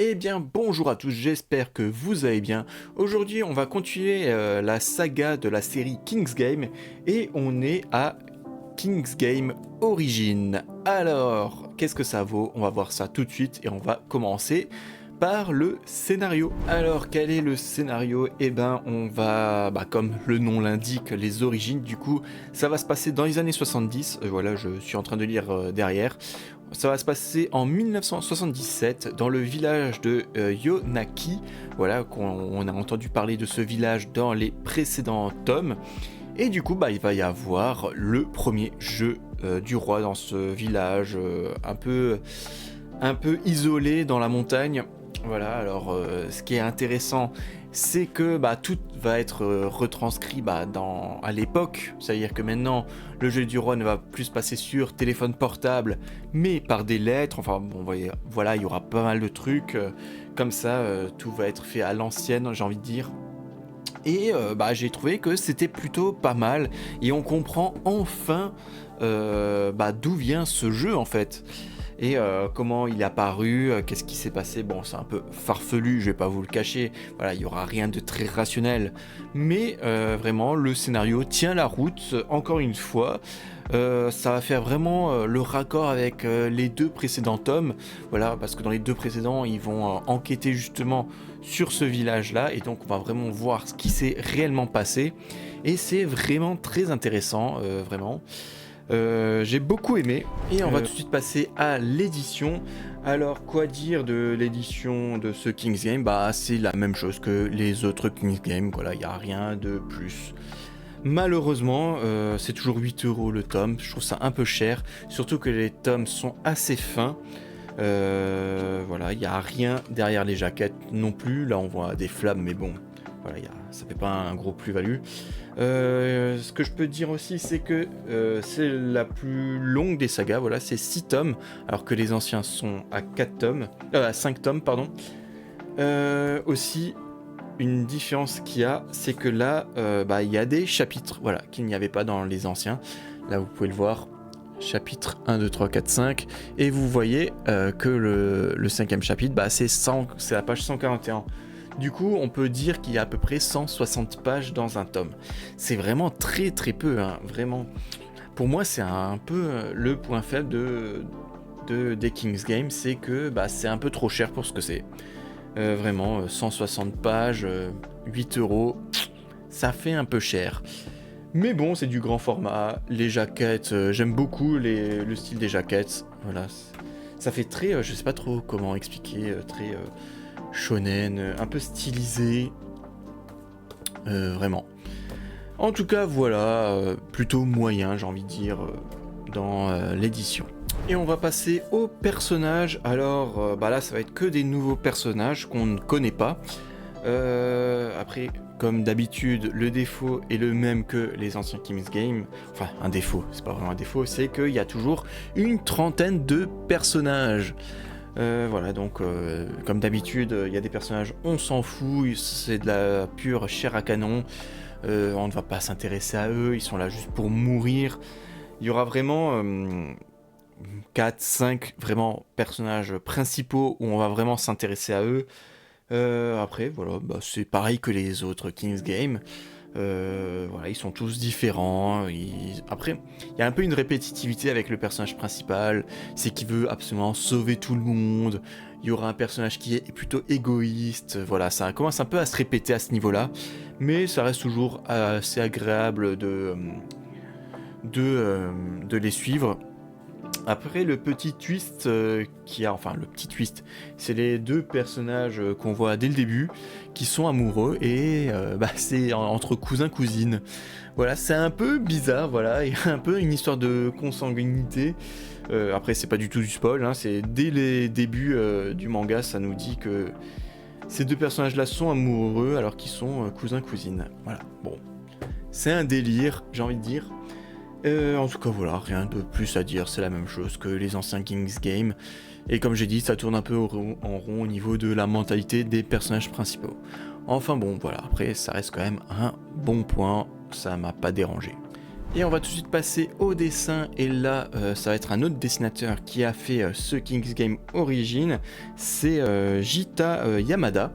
Eh bien bonjour à tous, j'espère que vous allez bien. Aujourd'hui on va continuer la saga de la série King's Game et on est à King's Game Origin. Alors, qu'est-ce que ça vaut? On va voir ça tout de suite et on va commencer par le scénario. Alors, quel est le scénario? Eh ben, on va, comme le nom l'indique, les origines, du coup, ça va se passer dans les années 70. Voilà, je suis en train de lire derrière. Ça va se passer en 1977 dans le village de Yonaki. Voilà, on a entendu parler de ce village dans les précédents tomes. Et du coup, il va y avoir le premier jeu du roi dans ce village un peu isolé dans la montagne. Voilà, alors ce qui est intéressant, c'est que tout va être retranscrit à l'époque. C'est-à-dire que maintenant, le jeu du roi ne va plus se passer sur téléphone portable, mais par des lettres. Enfin bon, voilà, il y aura pas mal de trucs. Comme ça, tout va être fait à l'ancienne, j'ai envie de dire. Et j'ai trouvé que c'était plutôt pas mal. Et on comprend enfin d'où vient ce jeu en fait. Et comment il est apparu, qu'est-ce qui s'est passé. Bon, c'est un peu farfelu, je vais pas vous le cacher. Voilà, il y aura rien de très rationnel. Mais vraiment, le scénario tient la route, encore une fois. Ça va faire vraiment le raccord avec les deux précédents tomes. Voilà, parce que dans les deux précédents, ils vont enquêter justement sur ce village-là. Et donc, on va vraiment voir ce qui s'est réellement passé. Et c'est vraiment très intéressant, vraiment. J'ai beaucoup aimé et on va tout de suite passer à l'édition. Alors quoi dire de l'édition de ce King's Game? C'est la même chose que les autres King's Game, voilà, il n'y a rien de plus. Malheureusement, c'est toujours 8 € le tome, je trouve ça un peu cher, surtout que les tomes sont assez fins. Voilà, il n'y a rien derrière les jaquettes non plus, là on voit des flammes mais bon, voilà, ça fait pas un gros plus-value. Ce que je peux dire aussi, c'est que c'est la plus longue des sagas, voilà, c'est 6 tomes, alors que les anciens sont à 4 tomes, à 5 tomes, pardon. Aussi, une différence qu'il y a, c'est que là, il y a des chapitres, voilà, qu'il n'y avait pas dans les anciens. Là, vous pouvez le voir, chapitre 1, 2, 3, 4, 5, et vous voyez que le cinquième chapitre, c'est la page 141. Du coup, on peut dire qu'il y a à peu près 160 pages dans un tome. C'est vraiment très très peu, hein, vraiment. Pour moi, c'est un peu le point faible des King's Game, c'est que c'est un peu trop cher pour ce que c'est. Vraiment, 160 pages, 8 €, ça fait un peu cher. Mais bon, c'est du grand format, les jaquettes, j'aime beaucoup le style des jaquettes, voilà. Ça fait très, je sais pas trop comment expliquer, très shonen, un peu stylisé, vraiment. En tout cas, voilà, plutôt moyen, j'ai envie de dire, dans l'édition. Et on va passer aux personnages. Alors, là, ça va être que des nouveaux personnages qu'on ne connaît pas. Après, comme d'habitude, le défaut est le même que les anciens King's Game. Enfin, un défaut, c'est pas vraiment un défaut, c'est qu'il y a toujours une trentaine de personnages. Voilà, donc comme d'habitude, il y a des personnages, on s'en fout, c'est de la pure chair à canon. On ne va pas s'intéresser à eux, ils sont là juste pour mourir. Il y aura vraiment 4, 5 vraiment personnages principaux où on va vraiment s'intéresser à eux. Après, voilà, c'est pareil que les autres King's Game. Voilà, ils sont tous différents. Après, il y a un peu une répétitivité avec le personnage principal. C'est qu'il veut absolument sauver tout le monde. Il y aura un personnage qui est plutôt égoïste. Voilà, ça commence un peu à se répéter à ce niveau-là. Mais ça reste toujours assez agréable de les suivre. Après, le petit twist le petit twist, c'est les deux personnages qu'on voit dès le début qui sont amoureux et c'est entre cousins-cousines. Voilà, c'est un peu bizarre, voilà, il y a un peu une histoire de consanguinité. Après, c'est pas du tout du spoil, hein, c'est dès les débuts du manga, ça nous dit que ces deux personnages-là sont amoureux alors qu'ils sont cousins-cousines. Voilà, bon, c'est un délire, j'ai envie de dire. En tout cas, voilà, rien de plus à dire, c'est la même chose que les anciens King's Game. Et comme j'ai dit, ça tourne un peu en rond au niveau de la mentalité des personnages principaux. Enfin bon, voilà, après, ça reste quand même un bon point, ça m'a pas dérangé. Et on va tout de suite passer au dessin, et là ça va être un autre dessinateur qui a fait ce King's Game Origin, c'est Jita Yamada.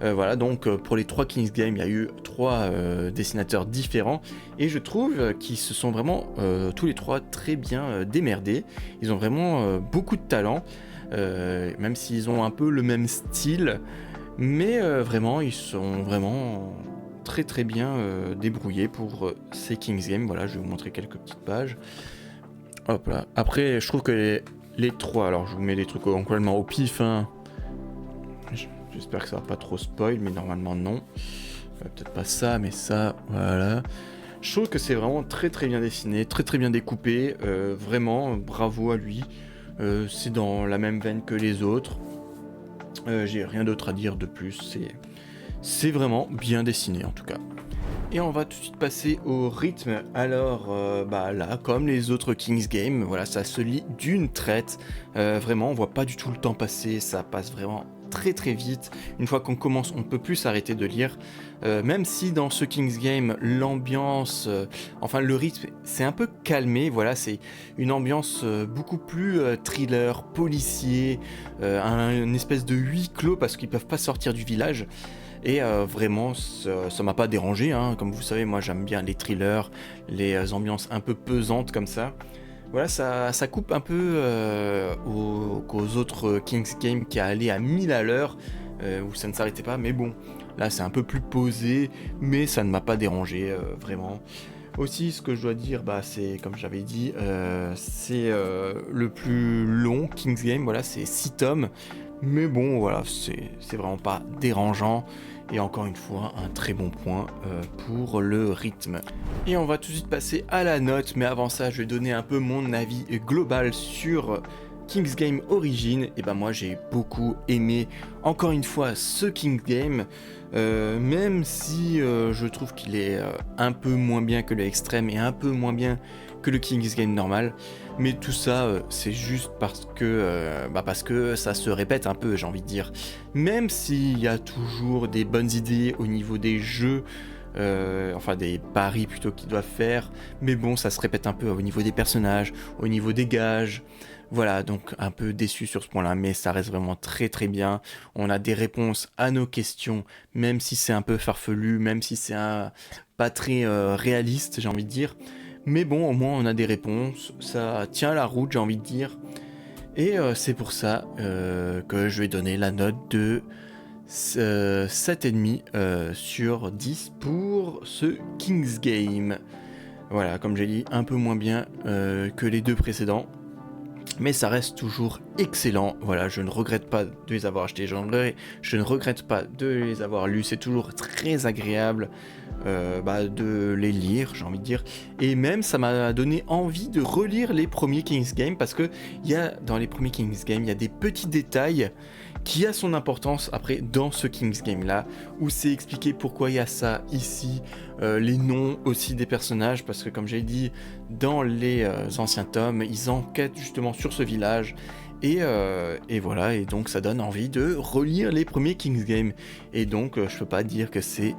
Voilà, donc pour les 3 King's Game, il y a eu 3 dessinateurs différents, et je trouve qu'ils se sont vraiment tous les 3 très bien démerdés. Ils ont vraiment beaucoup de talent, même s'ils ont un peu le même style, mais vraiment ils sont vraiment très très bien débrouillés pour ces King's Game. Voilà, je vais vous montrer quelques petites pages. Hop là. Après, je trouve que les 3, alors je vous mets des trucs complètement au pif, hein. J'espère que ça va pas trop spoil, mais normalement non. Peut-être pas ça, mais ça, voilà. Je trouve que c'est vraiment très très bien dessiné, très très bien découpé. Vraiment, bravo à lui. C'est dans la même veine que les autres. J'ai rien d'autre à dire de plus. C'est vraiment bien dessiné en tout cas. Et on va tout de suite passer au rythme. Alors là, comme les autres King's Game, voilà, ça se lit d'une traite. Vraiment, on voit pas du tout le temps passer, ça passe vraiment très très vite. Une fois qu'on commence, on ne peut plus s'arrêter de lire. Même si dans ce King's Game, l'ambiance, enfin le rythme, c'est un peu calmé. Voilà, c'est une ambiance beaucoup plus thriller, policier, une espèce de huis clos parce qu'ils peuvent pas sortir du village. Et vraiment, ça m'a pas dérangé, hein. Comme vous savez, moi j'aime bien les thrillers, les ambiances un peu pesantes comme ça. Voilà, ça coupe un peu aux autres King's Game qui allaient à 1000 à l'heure, où ça ne s'arrêtait pas, mais bon, là c'est un peu plus posé, mais ça ne m'a pas dérangé, vraiment. Aussi, ce que je dois dire, c'est, comme j'avais dit, c'est le plus long King's Game, voilà, c'est 6 tomes, mais bon, voilà, c'est vraiment pas dérangeant. Et encore une fois, un très bon point pour le rythme. Et on va tout de suite passer à la note, mais avant ça, je vais donner un peu mon avis global sur King's Game Origin. Et moi j'ai beaucoup aimé, encore une fois, ce King's Game, même si je trouve qu'il est un peu moins bien que le Extreme et un peu moins bien que le King's Game normal. Mais tout ça, c'est juste parce que ça se répète un peu, j'ai envie de dire. Même s'il y a toujours des bonnes idées au niveau des jeux, enfin des paris plutôt qu'ils doivent faire, mais bon, ça se répète un peu au niveau des personnages, au niveau des gages. Voilà, donc un peu déçu sur ce point-là, mais ça reste vraiment très très bien. On a des réponses à nos questions, même si c'est un peu farfelu, même si c'est pas très réaliste, j'ai envie de dire. Mais bon, au moins on a des réponses, ça tient la route, j'ai envie de dire. Et c'est pour ça que je vais donner la note de 7,5 sur 10 pour ce King's Game. Voilà, comme j'ai dit, un peu moins bien que les 2 précédents. Mais ça reste toujours excellent. Voilà, je ne regrette pas de les avoir achetés, je ne regrette pas de les avoir lus. C'est toujours très agréable de les lire, j'ai envie de dire. Et même, ça m'a donné envie de relire les premiers King's Game, parce que dans les premiers King's Game, il y a des petits détails qui a son importance après dans ce King's Game là, où c'est expliqué pourquoi il y a ça ici, les noms aussi des personnages, parce que comme j'ai dit, dans les anciens tomes, ils enquêtent justement sur ce village, et voilà, et donc ça donne envie de relire les premiers King's Game, et donc je peux pas dire que c'est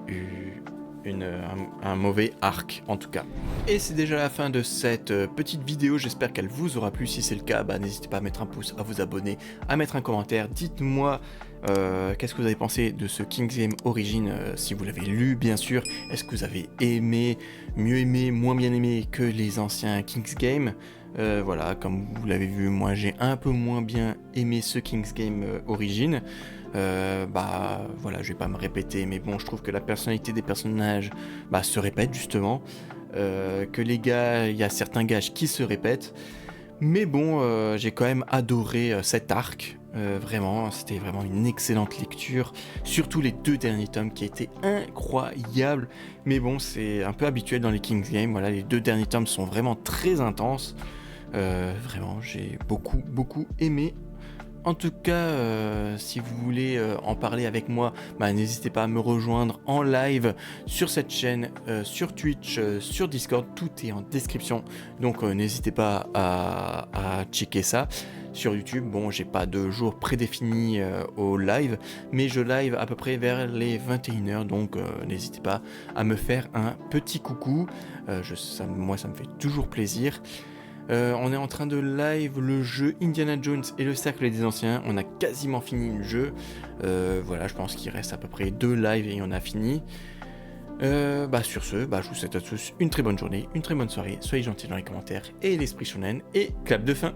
un mauvais arc en tout cas. Et c'est déjà la fin de cette petite vidéo, j'espère qu'elle vous aura plu. Si c'est le cas, n'hésitez pas à mettre un pouce, à vous abonner, à mettre un commentaire. Dites-moi qu'est-ce que vous avez pensé de ce King's Game Origin, si vous l'avez lu bien sûr. Est-ce que vous avez aimé, mieux aimé, moins bien aimé que les anciens King's Game? Voilà, comme vous l'avez vu, moi j'ai un peu moins bien aimé ce King's Game Origin. Voilà, je vais pas me répéter, mais bon, je trouve que la personnalité des personnages se répète justement, que les gars, il y a certains gages qui se répètent, mais bon, j'ai quand même adoré cet arc. Vraiment, c'était vraiment une excellente lecture, surtout les 2 derniers tomes qui étaient incroyables. Mais bon, c'est un peu habituel dans les King's Game. Voilà, les 2 derniers tomes sont vraiment très intenses. Vraiment, j'ai beaucoup aimé. En tout cas, si vous voulez en parler avec moi, n'hésitez pas à me rejoindre en live sur cette chaîne, sur Twitch, sur Discord, tout est en description. Donc n'hésitez pas à checker ça. Sur YouTube, bon, j'ai pas de jour prédéfini au live, mais je live à peu près vers les 21h, donc n'hésitez pas à me faire un petit coucou. Moi, ça me fait toujours plaisir. On est en train de live le jeu Indiana Jones et le Cercle des Anciens. On a quasiment fini le jeu. Voilà, je pense qu'il reste à peu près 2 lives et on a fini. Sur ce, je vous souhaite à tous une très bonne journée, une très bonne soirée. Soyez gentils dans les commentaires et l'esprit shonen. Et clap de fin.